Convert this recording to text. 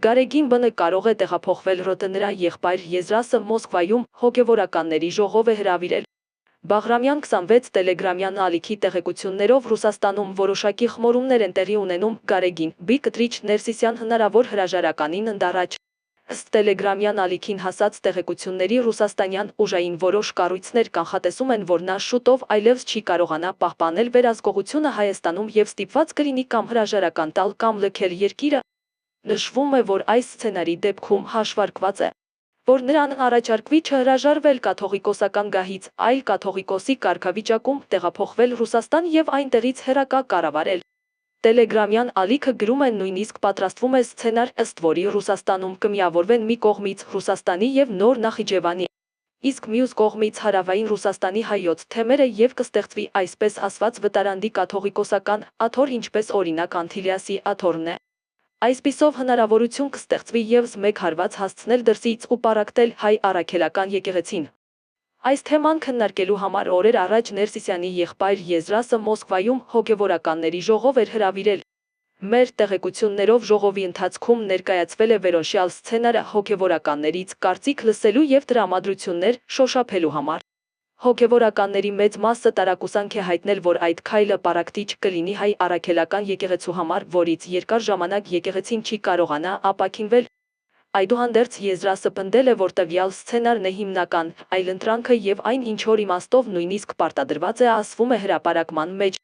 Գարեգին ԲՆ կարող է տեղափոխվել ՌՏ նրա եղբայր Եզրասը Մոսկվայում հոգևորականների ժողով է հրավիրել։ Բաղրամյան 26 տելեգրամյան ալիքի տեղեկություններով Ռուսաստանում որոշակի խմորումներ են տեղի ունենում Գարեգին B. Կտրիչ Ներսիսյան հնարավոր հրաժարականին ընդառաջ։ Ըստ տելեգրամյան ալիքին հասած տեղեկությունների ռուսաստանյան ուժային որոշ կառույցներ կանխատեսում են, որ նա շուտով այլևս չի կարողանա պահպանել վերահսկողությունը Հայաստանում եւ ստիպված կլինի կամ հրաժարական տալ կամ լքել երկիրը։ Նշվում է, որ այս սցենարի դեպքում հաշվարկված է, որ նրան առաջարկվի չհրաժարվել կաթողիկոսական գահից, այլ կաթողիկոսի կարգավիճակում տեղափոխվել Ռուսաստան եւ այնտեղից հեռակա կառավարել։ Տելեգրամյան ալիքը գրում է նույնիսկ պատրաստվում է սցենար, ըստ որի Ռուսաստանում կմիավորվեն մի կողմից Ռուսաստանի եւ Նոր Նախիջևանի, իսկ մյուս կողմից Հարավային Ռուսաստանի հայոց թեմերը եւ կստեղծվի այսպես ասված վտարանդի կաթողիկոսական աթոռ, ինչպես օրինակ Անտիլիասի աթոռն է։ Այսպիսով հնարավորություն կստեղծվի ևս մեկ հարված հասցնել դրսից ու պառակտել հայ առաքելական եկեղեցին։ Այս թեման քննարկելու համար օրեր առաջ Ներսիսյանի եղբայր Եզրասը Մոսկվայում հոգևորականների ժողով էր հրավիրել։ Մեր տեղեկություններով ժողովի ընթացքում ներկայացվել է վերոնշյալ սցենարը հոգևորականներից կարծիք լսելու եւ տրամադրություններ շոշափելու համար։ Հոգևորականների մեծ մասը տարակուսանք է հայտնել, որ այդ քայլը պառակտիչ կլինի հայ առաքելական եկեղեցու համար, որից երկար ժամանակ եկեղեցին չի կարողանա ապաքինվել։ Այդուհանդերձ Եզրասը պնդել է, որ տվյալ սցենարն է հիմնական, այլ ընտրանքը եւ այն ինչ որ իմաստով նույնիսկ պարտադրված է, ասվում է հրապարակման մեջ։